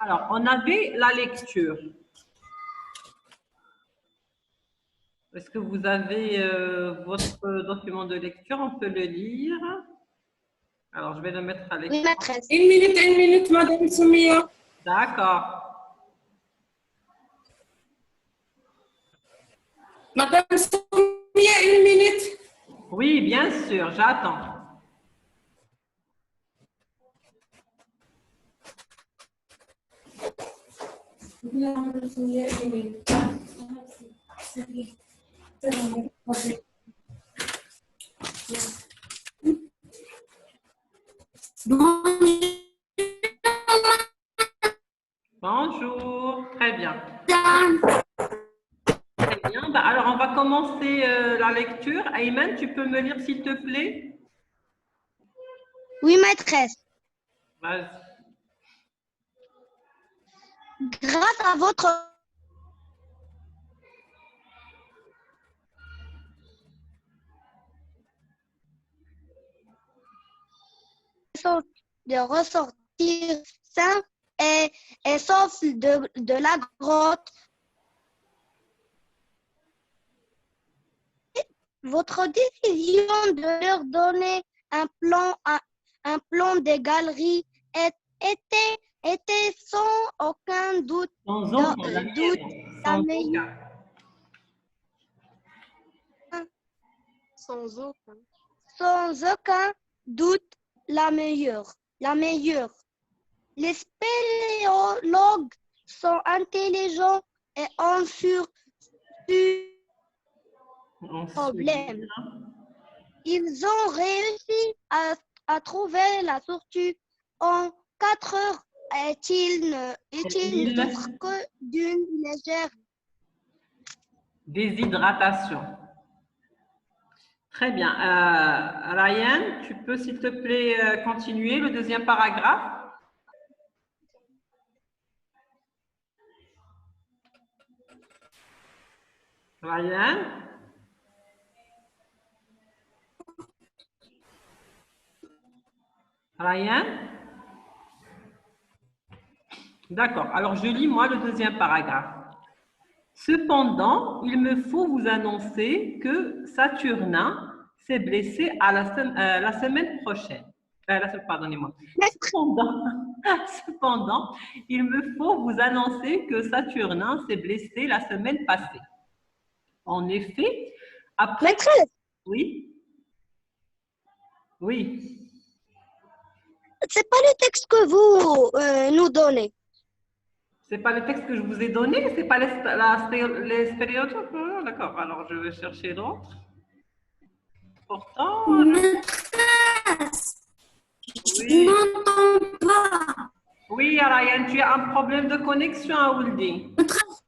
Alors, on avait la lecture. Est-ce que vous avez votre document de lecture? On peut le lire. Alors, je vais le mettre à l'écran. Oui, maîtresse. Une minute, Madame Soumia. D'accord. Madame Soumia, une minute. Oui, bien sûr, j'attends. Bonjour, très bien. Très bien. Bah, alors, on va commencer la lecture. Ayman, tu peux me lire s'il te plaît? Oui, maîtresse. Vas-y. Grâce à votre de ressortir sain et sauf de la grotte, votre décision de leur donner un plan des galeries était sans aucun doute, Sans aucun, la meilleure. Sans aucun doute la meilleure. Les spéléologues sont intelligents et ont problème. Ils ont réussi à trouver la sortie en 4 heures. Est-il ne souffre que d'une légère déshydratation. Très bien. Ryan, tu peux s'il te plaît continuer le deuxième paragraphe? Ryan? Ryan? D'accord. Alors, je lis moi le deuxième paragraphe. Cependant, il me faut vous annoncer que Saturnin s'est blessé à la semaine prochaine. Pardonnez-moi. Cependant, il me faut vous annoncer que Saturnin s'est blessé la semaine passée. En effet, après... Maîtresse. Oui. Oui. C'est pas le texte que vous nous donnez. C'est pas le texte que je vous ai donné, c'est pas les stéréotypes. Ah, d'accord, alors je vais chercher d'autres. Pourtant. Maîtresse, Oui. je n'entends pas. Oui, Ryan, tu as un problème de connexion à Ouldi. Maîtresse.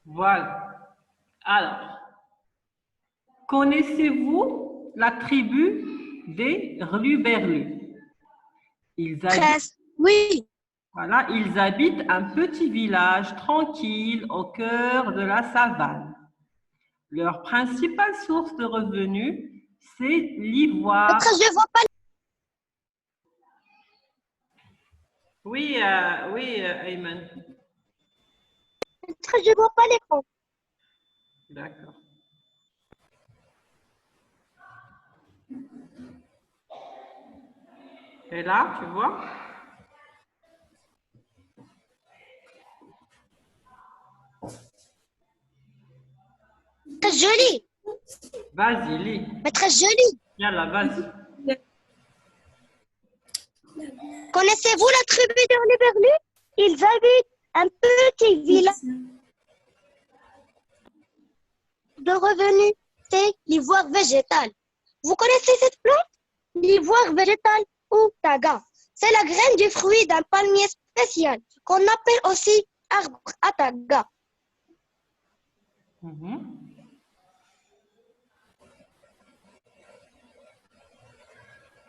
Voilà. Alors, connaissez-vous la tribu des Hluberlus? Oui. Voilà, ils habitent un petit village tranquille au cœur de la savane. Leur principale source de revenus, c'est l'ivoire. Maîtresse, je vois pas. Oui, Ayman. Maîtresse, je vois pas l'écran. D'accord. Et là, tu vois? Maîtresse, je lis. Vas-y, lis. Maîtresse, je lis. Yalla, vas-y. Connaissez-vous la tribu des Hluberlus? Ils habitent un petit village de revenus. C'est l'ivoire végétal. Vous connaissez cette plante? L'ivoire végétal ou taga. C'est la graine du fruit d'un palmier spécial qu'on appelle aussi arbre à taga.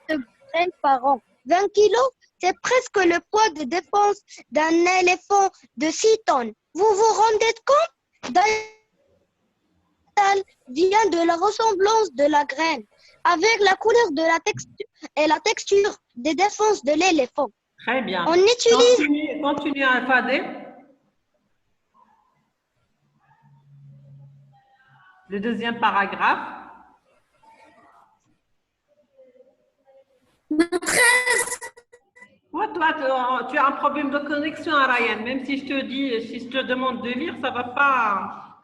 De graines par an. 20 kilos, c'est presque le poids de défense d'un éléphant de 6 tonnes. Vous vous rendez compte? vient de la ressemblance de la graine avec la couleur de la texture et la texture des défenses de l'éléphant. Très bien. On utilise Continue Fadel. Le deuxième paragraphe. Maîtresse, Ouais, toi, tu as un problème de connexion, Ryan. Même si je te dis, si je te demande de lire, ça va pas.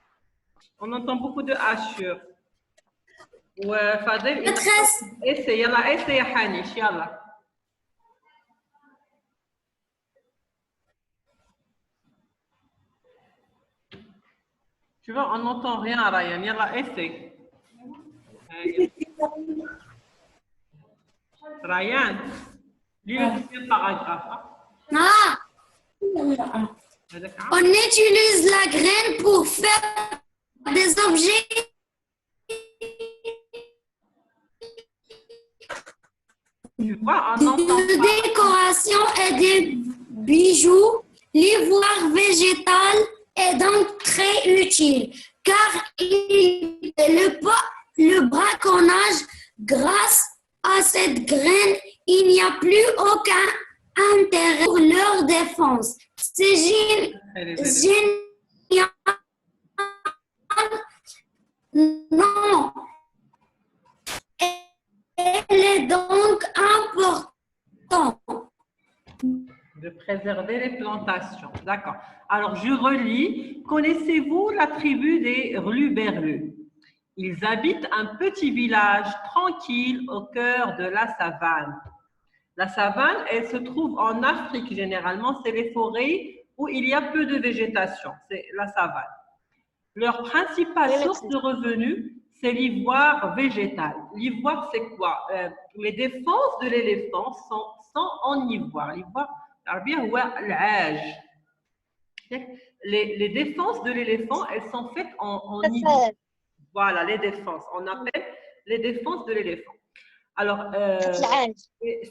On entend beaucoup de hachures. Ouais, Fadel. maîtresse, Essaye, yalla, essaye, Hanish, yalla. Tu vois, on n'entend rien, Ryan. Yalla, essaye. Ryan, lis le deuxième paragraphe. ah, D'accord. on utilise la graine pour faire des objets Tu vois, on n'entend de pas. décoration et des bijoux. L'ivoire végétal est donc très utile car le braconnage, grâce à cette graine, il n'y a plus aucun intérêt pour leur défense. C'est génial. Non. Elle est donc importante. De préserver les plantations. D'accord. Alors, je relis. Connaissez-vous la tribu des Hurluberlus? Ils habitent un petit village tranquille au cœur de la savane. La savane, elle se trouve en Afrique généralement. C'est les forêts où il y a peu de végétation. C'est la savane. Leur principale source de revenus, c'est l'ivoire végétal. L'ivoire, c'est quoi? Les défenses de l'éléphant sont en ivoire. L'ivoire, les défenses de l'éléphant, elles sont faites en ivoire. Voilà, les défenses. On appelle les défenses de l'éléphant. Alors,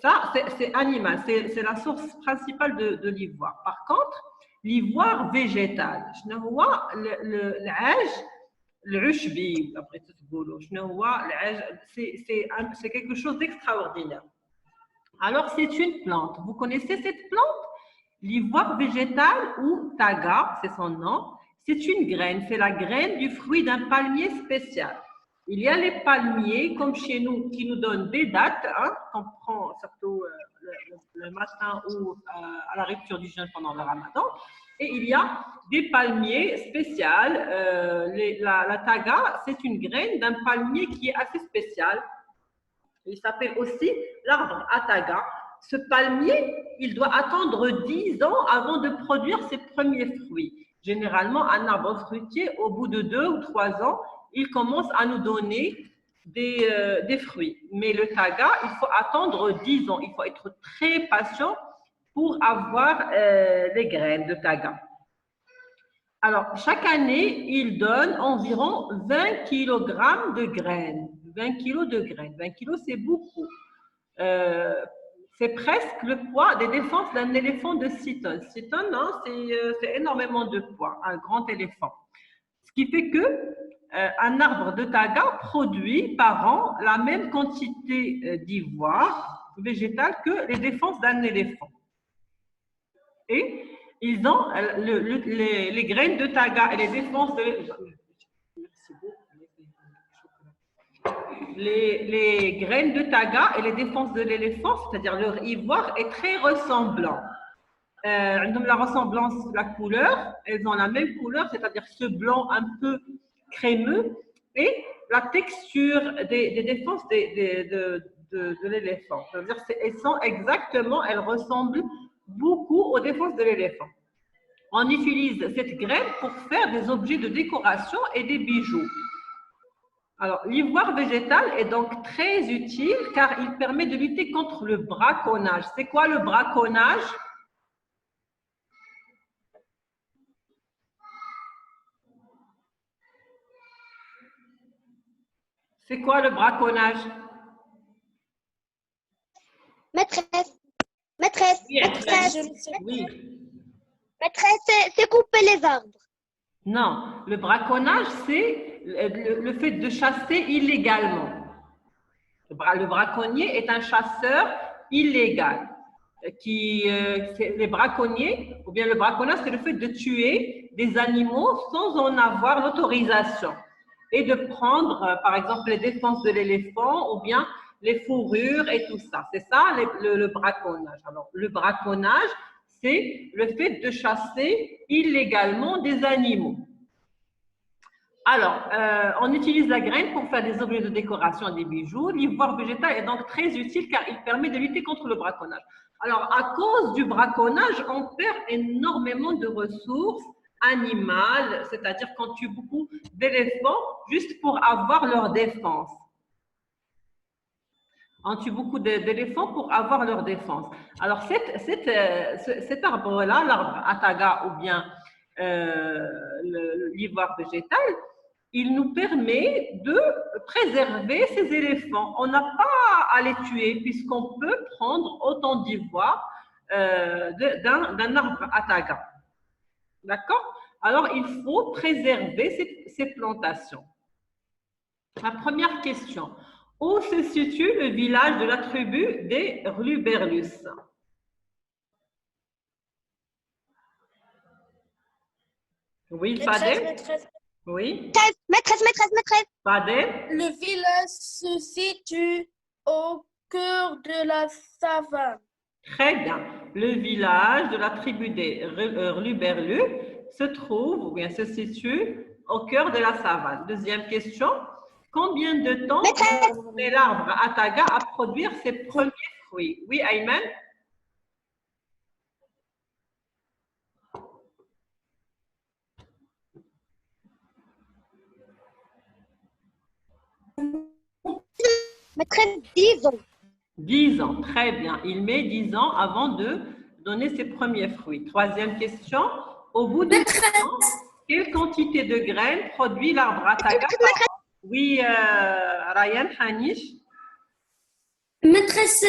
ça, c'est animal. C'est la source principale de l'ivoire. Par contre, l'ivoire végétal, c'est quelque chose d'extraordinaire. Alors, c'est une plante. Vous connaissez cette plante? L'ivoire végétal ou taga, c'est son nom. C'est une graine. C'est la graine du fruit d'un palmier spécial. Il y a les palmiers, comme chez nous, qui nous donnent des dattes, hein, qu'on prend surtout le matin ou à la rupture du jeûne pendant le ramadan. Et il y a des palmiers spéciaux. La taga, c'est une graine d'un palmier qui est assez spécial. Il s'appelle aussi l'arbre ataga. Ce palmier, il doit attendre 10 ans avant de produire ses premiers fruits. Généralement, un arbre fruitier, au bout de 2 ou 3 ans, il commence à nous donner des fruits. Mais le taga, il faut attendre 10 ans. Il faut être très patient pour avoir les graines de taga. Alors, chaque année, il donne environ 20 kg de graines. 20 kg de graines. 20 kg, c'est beaucoup. C'est presque le poids des défenses d'un éléphant de 6 tonnes. 6 tonnes, hein, c'est énormément de poids, un grand éléphant. Ce qui fait que un arbre de taga produit par an la même quantité d'ivoire végétal que les défenses d'un éléphant. Et ils ont les graines de taga et les défenses de les graines de taga et les défenses de l'éléphant, c'est-à-dire leur ivoire, est très ressemblant. La ressemblance, la couleur, elles ont la même couleur, c'est-à-dire ce blanc un peu crémeux, et la texture des défenses de l'éléphant. C'est-à-dire elles ressemblent beaucoup aux défenses de l'éléphant. On utilise cette graine pour faire des objets de décoration et des bijoux. Alors, l'ivoire végétal est donc très utile car il permet de lutter contre le braconnage. C'est quoi le braconnage? C'est quoi le braconnage? Maîtresse, Oui, maîtresse, oui. maîtresse, c'est couper les arbres. Non, le braconnage, c'est le fait de chasser illégalement. Le braconnier est un chasseur illégal. Les braconniers, ou bien le braconnage, c'est le fait de tuer des animaux sans en avoir l'autorisation et de prendre, par exemple, les défenses de l'éléphant ou bien les fourrures et tout ça. C'est ça le braconnage. Alors, le braconnage, c'est le fait de chasser illégalement des animaux. Alors, on utilise la graine pour faire des objets de décoration et des bijoux. L'ivoire végétal est donc très utile car il permet de lutter contre le braconnage. Alors, à cause du braconnage, on perd énormément de ressources animales, c'est-à-dire qu'on tue beaucoup d'éléphants juste pour avoir leur défense. On tue beaucoup d'éléphants pour avoir leur défense. Alors, cet arbre-là, l'arbre Ataga ou bien l'ivoire végétal, il nous permet de préserver ces éléphants. On n'a pas à les tuer puisqu'on peut prendre autant d'ivoire d'un arbre Ataga. D'accord? Alors, il faut préserver ces plantations. La première question. Où se situe le village de la tribu des Rluberlus? Oui, Fadel? Oui. Maîtresse. Fadel? Le village se situe au cœur de la savane. Très bien. Le village de la tribu des Rluberlus se trouve ou bien se situe au cœur de la savane. Deuxième question. Combien de temps met l'arbre Ataga à produire ses premiers fruits? Oui, Ayman? Maîtresse, 10 ans. 10 ans, très bien. Il met 10 ans avant de donner ses premiers fruits. Troisième question. Au bout de 10 ans, quelle quantité de graines produit l'arbre Ataga? Oui, Ryan, Hanish. Maîtresse,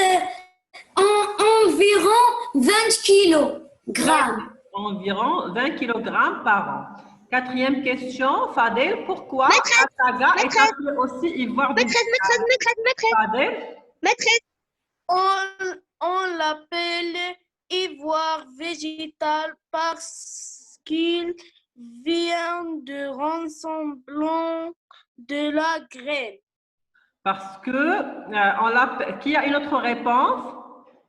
environ 20 kilogrammes. Environ 20 kg par an. Quatrième question, Fadel, pourquoi Ataga est appelé aussi ivoire végétal? Fadel? Maîtresse, On l'appelle ivoire végétal parce qu'il vient de ressemblant de la graine. Parce que, qui a une autre réponse?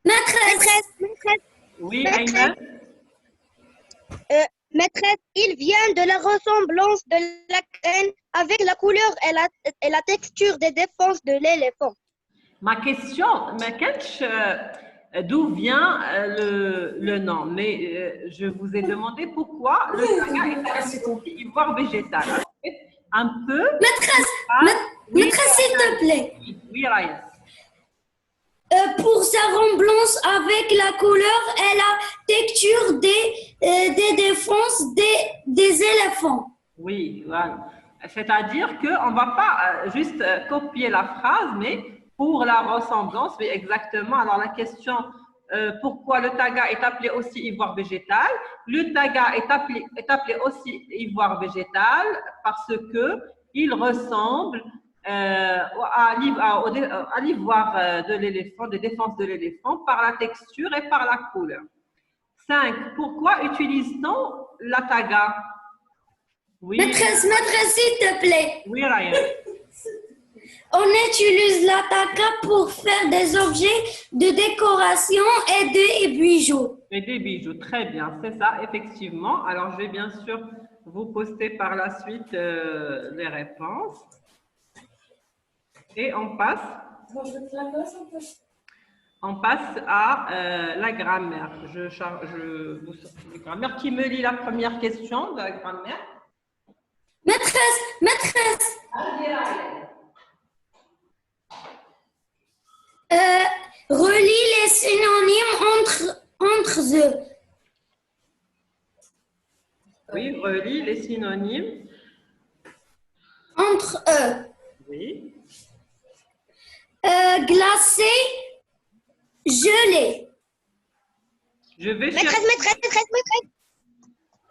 Maîtresse, Oui, Maîtresse. Ayman? Maîtresse, il vient de la ressemblance de la graine avec la couleur et la texture des défenses de l'éléphant. Ma question, d'où vient le nom? Mais je vous ai demandé pourquoi le Taga est appelé aussi ivoire végétal. Un peu. Maîtresse, s'il te plaît. Oui, Ryan. Pour sa ressemblance avec la couleur et la texture des défenses des éléphants. Oui, voilà. C'est-à-dire qu'on ne va pas juste copier la phrase, mais pour la ressemblance, oui, exactement. Alors, la question, pourquoi le taga est appelé aussi ivoire végétal? Le taga est appelé aussi ivoire végétal parce qu'il ressemble à l'ivoire de l'éléphant, des défenses de l'éléphant, par la texture et par la couleur. 5. Pourquoi utilise-t-on la taga? Oui. Maîtresse, s'il te plaît. Oui, Ryan. On utilise la taga pour faire des objets de décoration et des bijoux. Et des bijoux, très bien, c'est ça, effectivement. Alors, je vais bien sûr vous poster par la suite les réponses. Et on passe à la grammaire. Je vous sors la grammaire. Qui me lit la première question de la grammaire? Maîtresse. Relie les synonymes entre eux. Oui, relie les synonymes. Entre eux. Oui. Glacé, gelé. Je vais Maîtresse.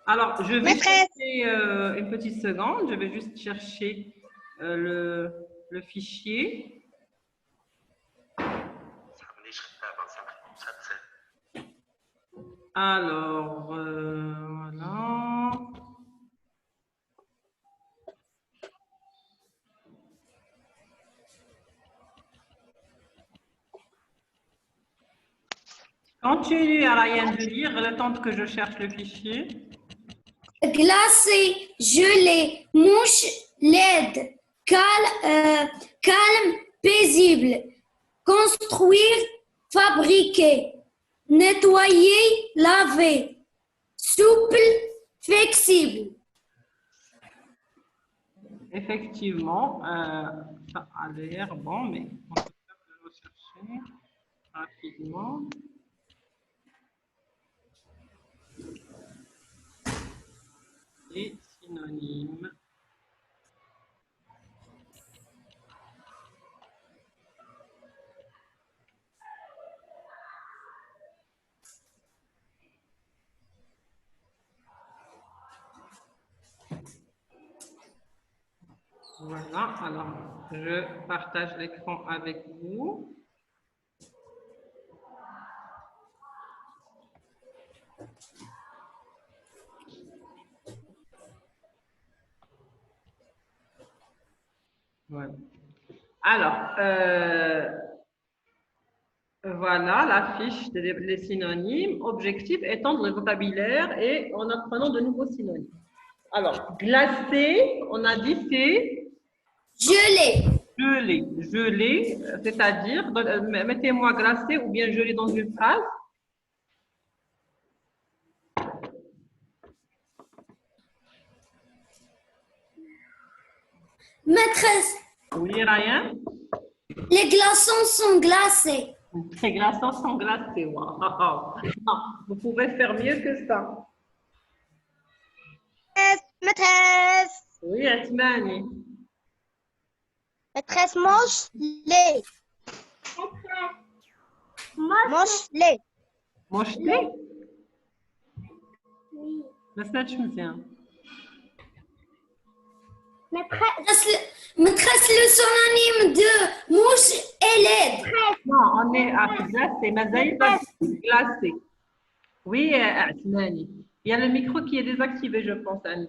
Alors, je vais Maîtresse. chercher une petite seconde. Je vais juste chercher le fichier. Alors, voilà. Continue, Ryan, de lire le temps que je cherche le fichier. Glacé, gelé, mouche, laide, calme, paisible. Construire, fabriquer. Nettoyer, laver. Souple, flexible. Effectivement, ça a l'air bon, mais on peut le rechercher rapidement. Et synonyme. Voilà, alors je partage l'écran avec vous. Voilà. Alors, voilà la fiche des synonymes. Objectif, étendre le vocabulaire et en apprenant de nouveaux synonymes. Alors, glacé, on a dit c'est Gelé. gelé. Gelé, c'est-à-dire, mettez-moi glacé ou bien gelé dans une phrase. Maîtresse, Oui, Ryan. les glaçons sont glacés. Très glaçants sont glacés. Wow. Non, vous pouvez faire mieux que ça. Maîtresse. Oui, Asmani. Maîtresse, mange lait. Mange lait. Mocheté? ما سمعتش مزيان. Maîtresse, le synonyme de mouche et laide. Non, on est à glacé, مازال glacé. Oui, Asmani. Il y a le micro qui est désactivé, je pense, Anne.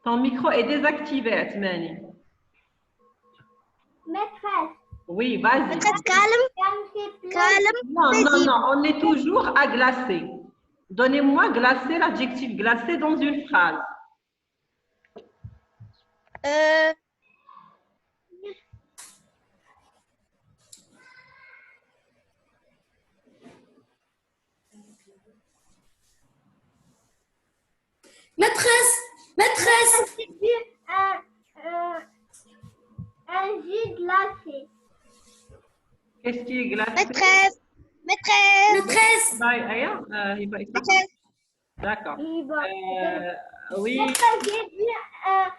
Ton micro est désactivé, Asmani. Maîtresse. Oui, vas-y. Maîtresse, calme. Calme. Non, non, paisible. non, on est toujours à glacer. Donnez-moi glacé, l'adjectif glacé dans une phrase. Maîtresse, J'ai bu un jus glacé. Qu'est-ce qui est glacé? Maîtresse. Maîtresse. maîtresse, Bah, Aya, Maîtresse. D'accord. Hiba. Oui, J'ai bu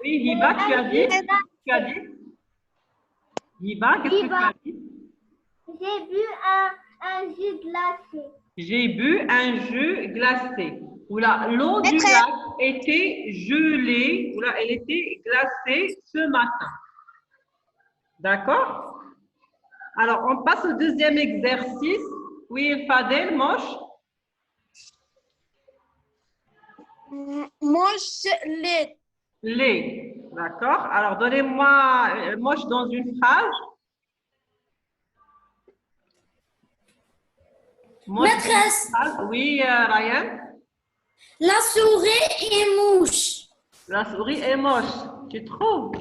oui, Hiba, tu as dit? Tu as dit? Hiba, qu'est-ce que tu Hiba. as dit? J'ai bu un jus glacé. J'ai bu un jus glacé. Oula, l'eau du Maîtresse. lac était gelée, oula, elle était glacée ce matin. D'accord? Alors, on passe au deuxième exercice. Oui, Fadel, moche. Mouche lait. Lait. D'accord? Alors, donnez-moi moche dans une phrase. Moche dans une Maîtresse. phrase. Oui, Ryan. la souris est mouche. La souris est moche. Tu trouves?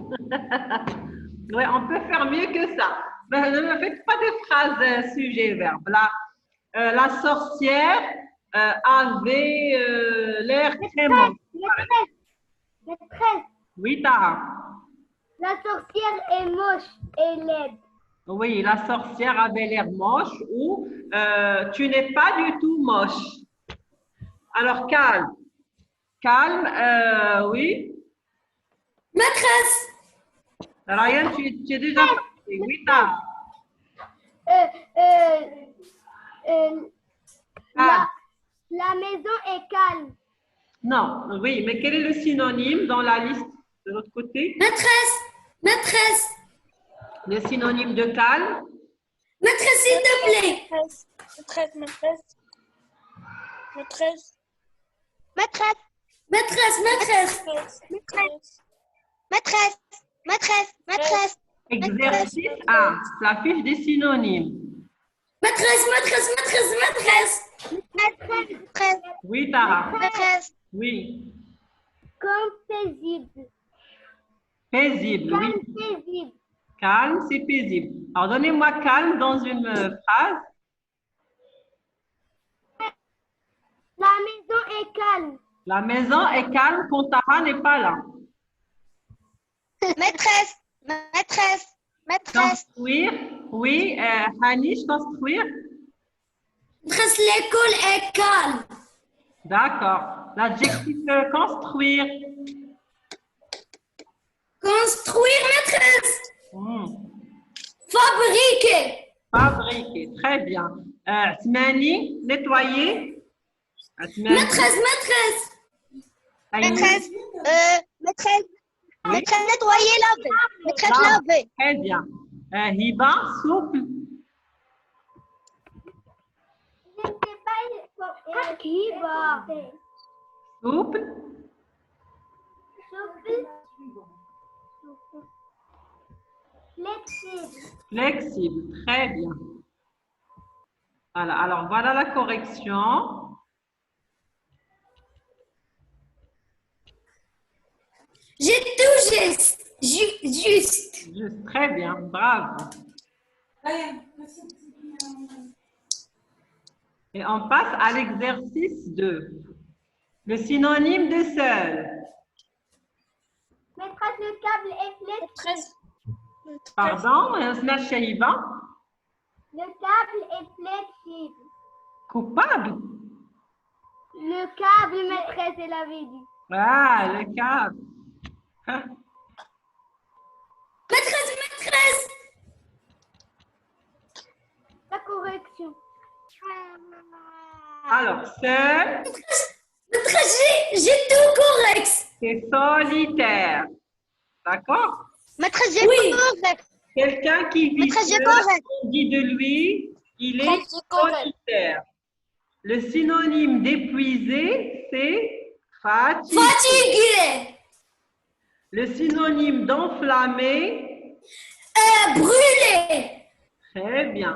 Oui, on peut faire mieux que ça. Mais ne me faites pas des phrases sujet-verbe. La sorcière avait l'air très moche. Maîtresse. Oui, Tara. La sorcière est moche et laide. Oui, la sorcière avait l'air moche ou tu n'es pas du tout moche. Alors, calme. Calme, oui. Maîtresse, Ryan, tu es déjà parti. Oui, Tara. La maison est calme. Non, oui, mais quel est le synonyme dans la liste de l'autre côté? Maîtresse, maîtresse, Le synonyme de calme? maîtresse, s'il te plaît. Maîtresse, maîtresse, maîtresse, Maîtresse, Maîtresse, maîtresse. maîtresse, maîtresse, maîtresse, maîtresse. Exercice 1. S'affiche des synonymes. Maîtresse, maîtresse, maîtresse, maîtresse. Maîtresse, maîtresse, Oui, Tara. maîtresse. Oui. Comme paisible. Paisible, oui. Paisible. Calme, c'est paisible. Alors, donnez-moi calme dans une phrase. La maison est calme. La maison est calme quand Tara n'est pas là. Maîtresse, maîtresse, maîtresse. Construire, oui. Hanish, construire. Maîtresse, l'école est calme. D'accord. L'adjectif construire. Construire, maîtresse. Hmm. Fabriquer. Fabriquer, très bien. Asmani, nettoyer. Asmani. Maîtresse, maîtresse. Maîtresse, maîtresse, Oui. maîtresse, nettoyer, laver. Maîtresse, Ah, laver. très bien. Hiba, souple. Hiba. Souple. Flexible, très bien. Voilà, alors voilà la correction. J'ai tout juste. Juste. Juste, très bien, bravo. Et on passe à l'exercice 2. Le synonyme de seul. Maîtresse, le câble est flexible. maîtresse, Pardon, Asma Shahiba. Le câble est flexible. Coupable. Le câble, maîtresse, elle avait dit. Ah, le câble. Hein? Maîtresse, maîtresse. La correction. Alors, seul, Maîtresse, j'ai tout correct. c'est solitaire. D'accord? Maîtresse, j'ai Oui. correct. Quelqu'un qui vit Maîtresse, j'ai seul, correct. on dit de lui, il est Maîtresse, j'ai correct. solitaire. Le synonyme d'épuisé, c'est fatigué. Fatigué. Le synonyme d'enflammé, Brûlé. très bien.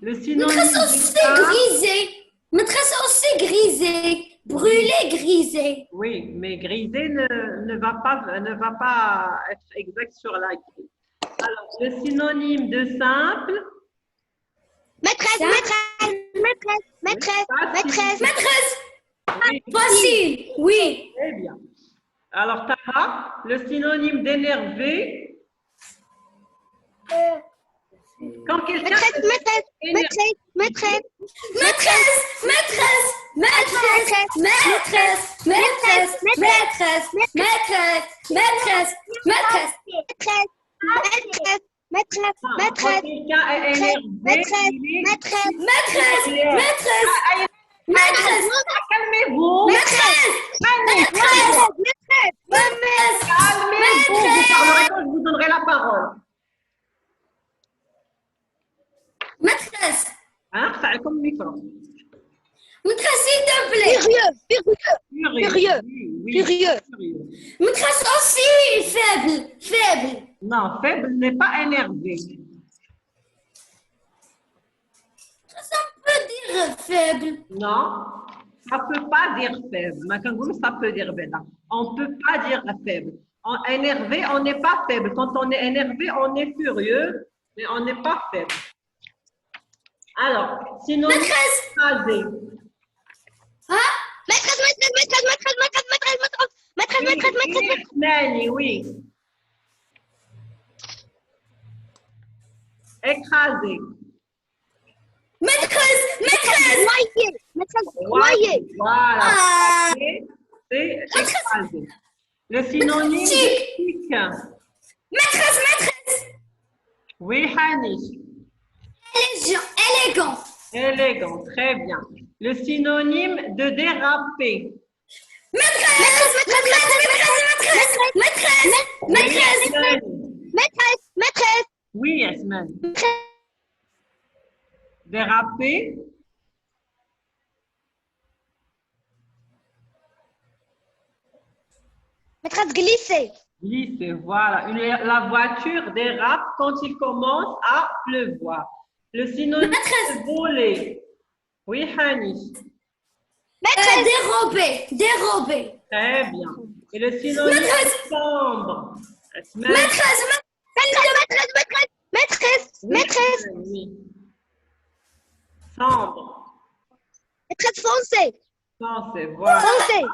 Le synonyme Maîtresse aussi d'éteint, grisé. Maîtresse aussi grisé. Brûlé, grisé. oui, mais grisé ne va pas être exact sur la grille. Alors, le synonyme de simple, Maîtresse, Ça. maîtresse, maîtresse, maîtresse, maîtresse. Maîtresse. oui, Facile. Oui. très bien. Alors, Tara, le synonyme d'énervé, quand quelqu'un Maîtresse, maîtresse, est maîtresse, maîtresse. Maîtresse. Maîtresse. Maîtresse. Maîtresse. Maîtresse. Maîtresse. Maîtresse. Maîtresse. Maîtresse. Maîtresse, maîtresse, quand maîtresse, quelqu'un est énervé, maîtresse, il est... maîtresse, Maîtresse. Maîtresse. Maîtresse. Calmez-vous. Maîtresse. maîtresse, maîtresse. Calmez-vous. Vous parlerez quand je vous donnerai la parole. Maîtresse. Hein, ça comme le micro. Maîtresse, s'il te plaît. Furieux, furieux, Oui, furieux. furieux. Maîtresse aussi faible. Faible. Non, faible n'est pas énervé. Ça peut dire faible. Non, ça ne peut pas dire faible. Mais quand vous, ça peut dire bêta. On ne peut pas dire faible. Énervé, on n'est pas faible. Quand on est énervé, on est furieux, mais on n'est pas faible. Alors, sinon, Maîtresse. écrasé. Hein? Maîtresse, maîtresse, maîtresse, maîtresse, maîtresse, maîtresse, maîtresse, maîtresse, maîtresse. Nani, oui. Écrasé. Maîtresse. Maîtresse. Noyer, maîtresse, noyer. Voilà. Ah. C'est écrasé. Le synonyme Tic. de tic. Maîtresse. Maîtresse. Oui, Hanish. Élégant. Élégant, très bien. Le synonyme de déraper. Yasmine. Maîtresse. Oui, Yasmine. Déraper. Maîtresse glisser. Glisser, voilà. La voiture dérape quand il commence à pleuvoir. Le synonyme de voler. Oui, Hani. Dérober. Très bien. Et le synonyme de chambre. Yasmine. Maîtresse. Oui. Chambre. Maîtresse foncée. Pensez, voilà. Foncée.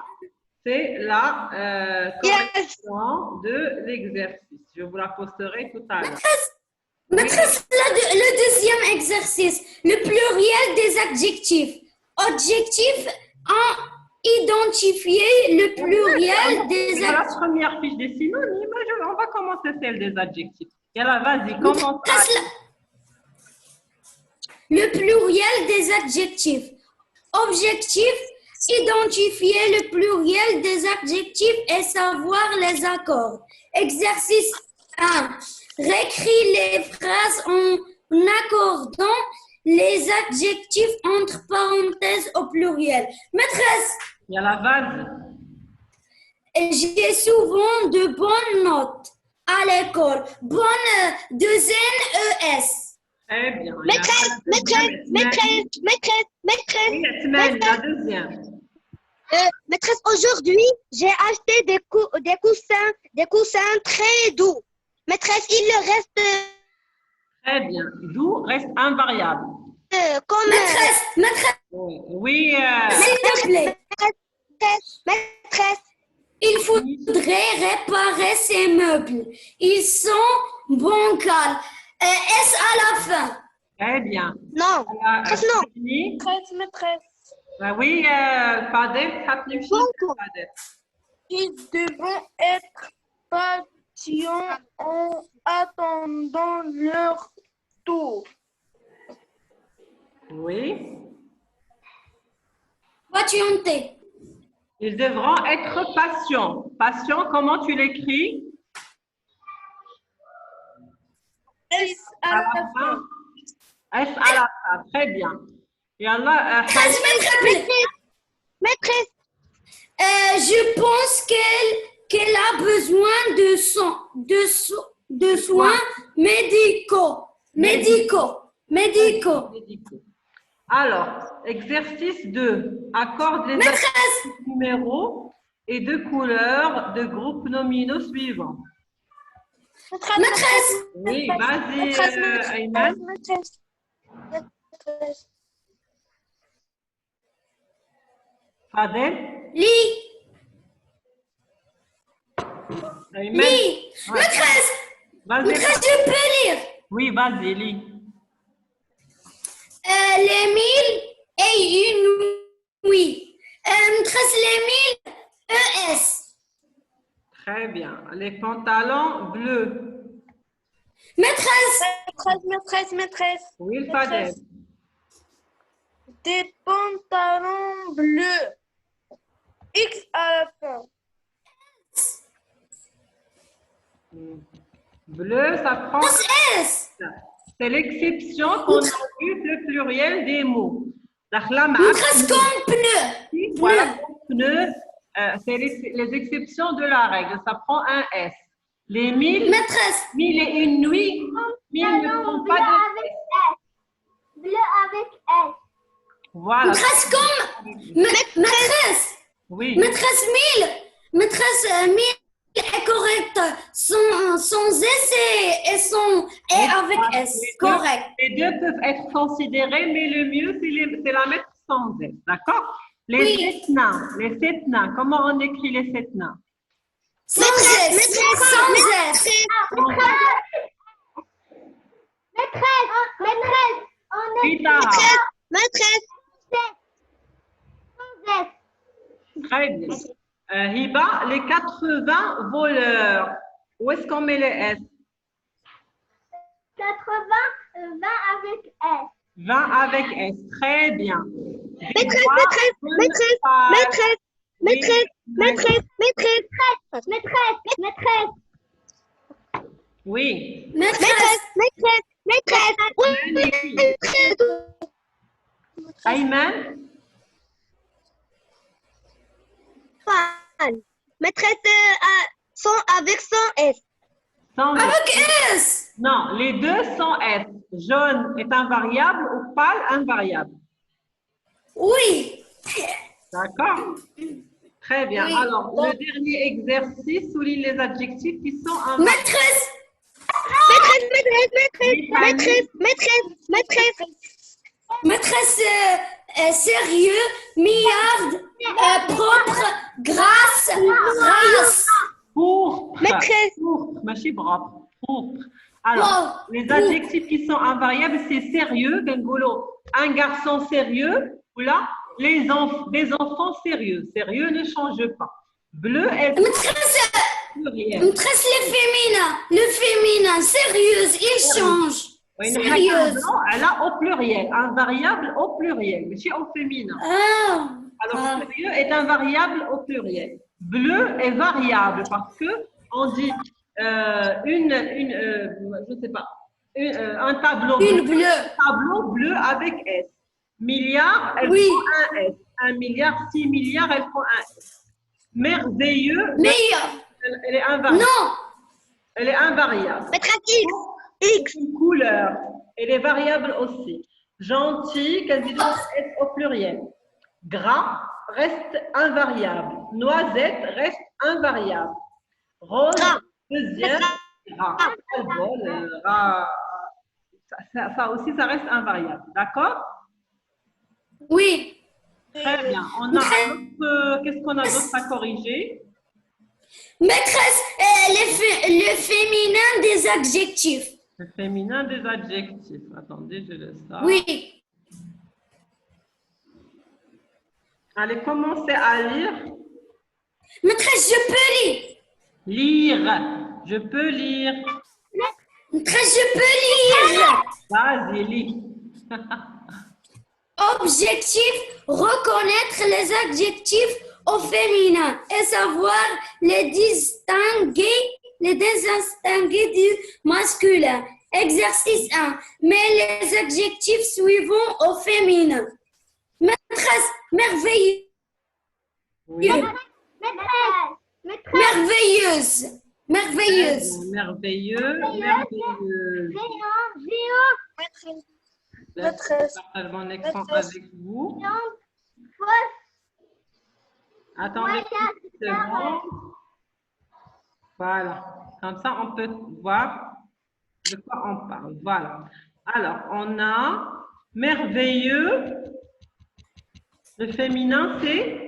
C'est la Yes. correction de l'exercice. Je vous la posterai tout à l'heure. Maîtresse, le deuxième exercice, le pluriel des adjectifs. Adjectif, identifier le pluriel des Dans la adjectifs. première fiche des synonymes, on va commencer celle des adjectifs. Et là, vas-y, commence. Le pluriel des adjectifs. Objectif, identifier le pluriel des adjectifs et savoir les accords. Exercice 1. Réécris les phrases en accordant les adjectifs entre parenthèses au pluriel. Maîtresse, Il y a la vase. j'ai souvent de bonnes notes à l'école. Bonne de N-E-S. Très bien. Maîtresse. Oui, Yasmine, la deuxième. Maîtresse, aujourd'hui, j'ai acheté des coussins très doux. Maîtresse, il le reste Très bien. D'où reste invariable. comme... Maîtresse, Oui, s'il te plaît. Maîtresse, Il faudrait réparer ces meubles. Ils sont bancals. S à la fin. très bien. non. Maîtresse, non. Fini. Maîtresse. Oui, Fadel, Hatnifchi, Fadel. Ils devront être patients en attendant leur tour. Oui. Patienter. Ils devront être patients. Patient, comment tu l'écris? S à À la la fin. fin. S à la fin. Très bien. Et Allah, Maîtresse, Je pense qu'elle a besoin de soins médicaux. Alors, exercice 2. Accorde les numéros et de couleurs de groupes nominaux suivants. Maîtresse, Oui, vas-y, Ayman. Maîtresse. Fadel. lis. Ayman. Lis. Ouais. Maîtresse, Vas-y. je peux lire. Oui, vas-y, lis. Les mille et une nuit. Maîtresse, les mille ES. Très bien. Les pantalons bleus. Maîtresse, Maîtresse. Oui, Fadel. Des pantalons bleus. X à la fin. Bleu, ça prend. S. C'est l'exception qu'on a vu le pluriel des mots. Maîtresse comme pneu. Voilà, pneu, c'est les exceptions de la règle. Ça prend un S. Les mille et une nuits, mille ne prend pas de S. bleu avec S. Voilà. Maîtresse comme maîtresse. Oui. Maîtresse mille est correcte. Sans S et avec S. Correct. Les deux peuvent être considérés, mais le mieux, c'est la mettre sans S. D'accord? Les sept nains. Comment on écrit les sept nains? Sans S. Sans S. Rita. Maîtresse. Très bien. Hiba, les 80 voleurs. Où est-ce qu'on met les S? 80, 20 avec S. 20 avec S. Très bien. Maîtresse. maîtresse, Oui. maîtresse, maîtresse, maîtresse, maîtresse, Oui. Maîtresse. maîtresse, maîtresse, oui, Magnifique. maîtresse. Ayman? Maîtresse avec son S. Sans Avec S. Non, les deux sont S. Jaune est un variable ou pâle un variable. Oui. D'accord? Très bien. Oui. Alors, le dernier exercice souligne les adjectifs qui sont en variable. Maîtresse. Maîtresse, maîtresse, maîtresse, maîtresse, maîtresse. Maîtresse sérieux, milliard, propre, grâce, race. Pourpre. Maîtresse. Pourpre. Machine propre. Pourpre. Alors, Wow. les adjectifs qui sont invariables, c'est sérieux, Gangolo. Un garçon sérieux, ou là, des enfants sérieux. Sérieux ne change pas. Bleu est Maîtresse, pluriel. maîtresse le féminin, sérieuse, il change. Oui, Sérieuse. elle a au pluriel. Un variable au pluriel, mais c'est au féminin. Ah. Alors, sérieux est un variable au pluriel. Bleu est variable parce que on dit je sais pas, un tableau Une bleu, bleue. tableau bleu avec S. Milliard, elle Oui. prend un S. 1 milliard, 6 milliards, elle prend un S. Merveilleux, Meilleur. elle est invariable. Non. Elle est invariable. Maîtresse X. X. Une couleur, elle est variable aussi. Gentil, quasiment S au pluriel. Gras reste invariable. Noisette reste invariable. Rose, Gras. deuxième, rat. Rat. Ça aussi, ça reste invariable. D'accord? Oui. Très bien. On a un autre, qu'est-ce qu'on a d'autre à corriger? Maîtresse, le féminin des adjectifs. Le féminin des adjectifs. Attendez, je laisse ça. Oui. Allez, commencez à lire. Maîtresse, je peux lire. Lire. Je peux lire. Maîtresse, je peux lire. Vas-y, lis. Objectif, reconnaître les adjectifs au féminin et savoir les distinguer du masculin. Exercice 1. Mets les adjectifs suivants au féminin. Maîtresse, merveilleux. Oui. Merveilleuse. Merveilleuse. Merveilleux. Merveilleuse. Je partage mon écran avec vous. Attendez une seconde. Voilà. Comme ça, on peut voir de quoi on parle. Voilà. Alors, on a merveilleux. Le féminin, c'est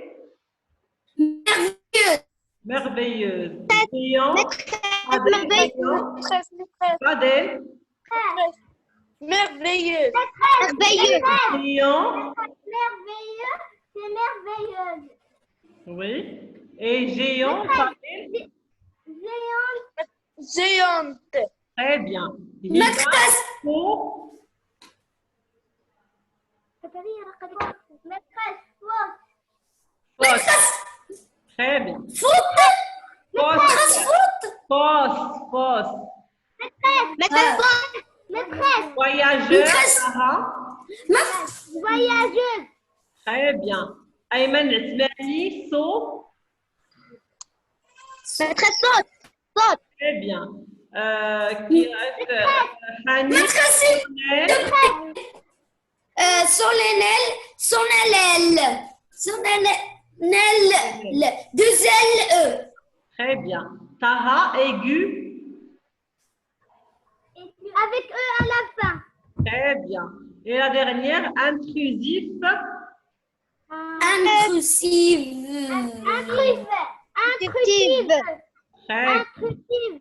Merveilleuse. merveilleuse. Brillant. Adèle. Merveilleux. Merveilleux. Brillant. Merveilleux, c'est merveilleuse. Oui. Et géant, Adèle. Géante. Très bien. Maîtresse. Vivace. Fausse. Très bien. Foot. Maîtresse, Fausse. foot. Fausse. Maîtresse, Voyageur. Maîtresse. Sarah. voyageuse. Très bien. Ayman Esmani, saut. Maîtresse saute. Très bien. Qui reste Hani. Maîtresse. Solennel. Deux L. Très bien. Taha, aigu. Avec eux à la fin. Très bien. Et la dernière, intrusif. Intrusive. Intrusive. Très Intrusive.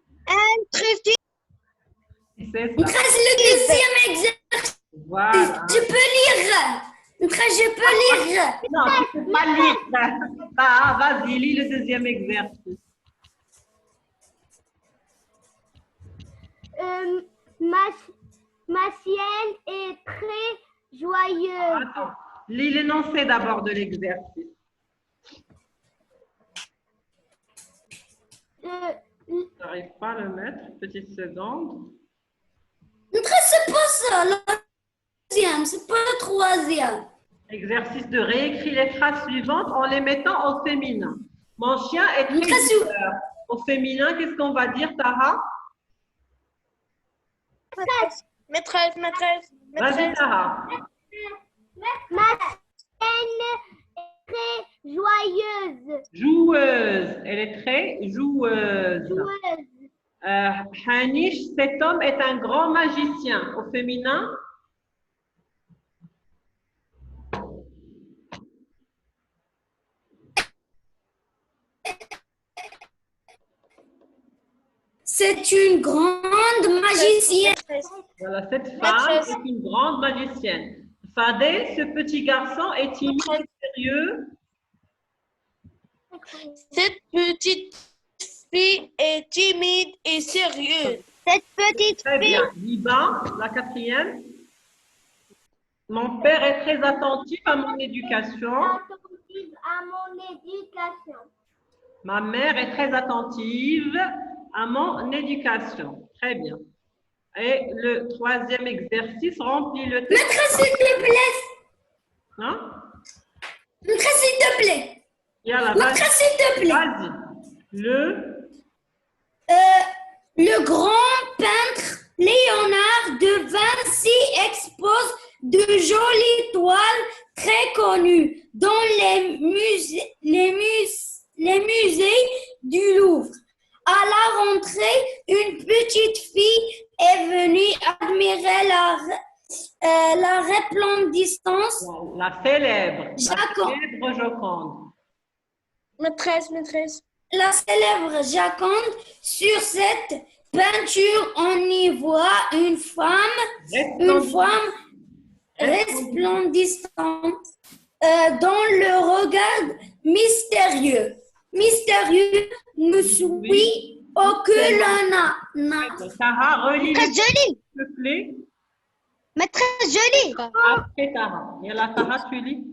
c'est ça. Maîtresse, le deuxième exercice. Voilà. Tu peux lire. Maîtresse, je peux lire. Non, tu peux pas lire. Taha, vas-y, lis le deuxième exercice. Ma chienne est très joyeuse. Attends. Lis l'énoncé d'abord de l'exercice. J'arrive pas à le mettre. Petite seconde. Maîtresse, c'est pas ça, le deuxième, c'est pas le troisième. Exercice de réécrire les phrases suivantes en les mettant au féminin. Mon chien est très Maîtresse, joueur. Au féminin, qu'est-ce qu'on va dire, Tara? Maîtresse, maîtresse, Vas-y, maîtresse. Tara. Ma chienne est très joyeuse. Joueuse. Elle est très joueuse. Hanish, cet homme est un grand magicien. Au féminin? c'est une grande magicienne. Maîtresse. Voilà, cette femme Maîtresse. est une grande magicienne. Fadé, ce petit garçon est timide et sérieux. Cette petite fille est timide et sérieuse. Cette petite Très fille bien. Liban, la quatrième. Mon père est très attentif à mon éducation. attentive à mon éducation. Ma mère est très attentive à mon éducation. Très bien. Et le troisième exercice, remplit le texte. Maîtresse, s'il te plaît. Hein? Maîtresse, s'il te plaît. Yalla, vas-y. Maîtresse, s'il te plaît. Vas-y. Le grand peintre Léonard de Vinci expose de jolies toiles très connues dans les musées du Louvre. À la rentrée, une petite fille est venue admirer la resplendissance. La célèbre. Jacob. La célèbre Joconde. Maîtresse, maîtresse. La célèbre Jaconde. Sur cette peinture, on y voit une femme resplendissante dont le regard mystérieux ne suit aucun n'a. Tara, relis Maîtresse jolie. s'il te plaît. Maîtresse jolie. Après Tara. Yalla, Tara, tu lis.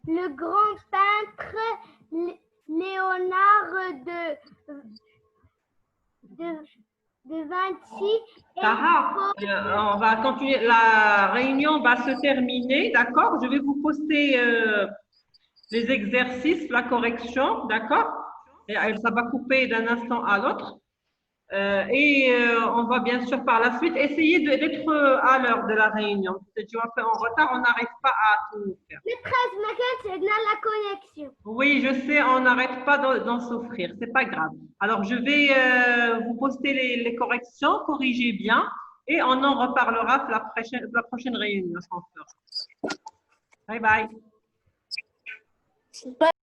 Le grand peintre Léonard de Vinci Tara, on va continuer. La réunion va se terminer, d'accord? Je vais vous poster les exercices, la correction, d'accord? Et ça va couper d'un instant à l'autre. On va bien sûr par la suite essayer d'être à l'heure de la réunion. Si tu vas faire en retard, on n'arrive pas à tout faire. Maîtresse, c'est dans la connexion. Oui, je sais, on n'arrête pas d'en souffrir, c'est pas grave. Alors, je vais vous poster les corrections, corrigez bien, et on en reparlera la prochaine réunion. Bye bye. Bye.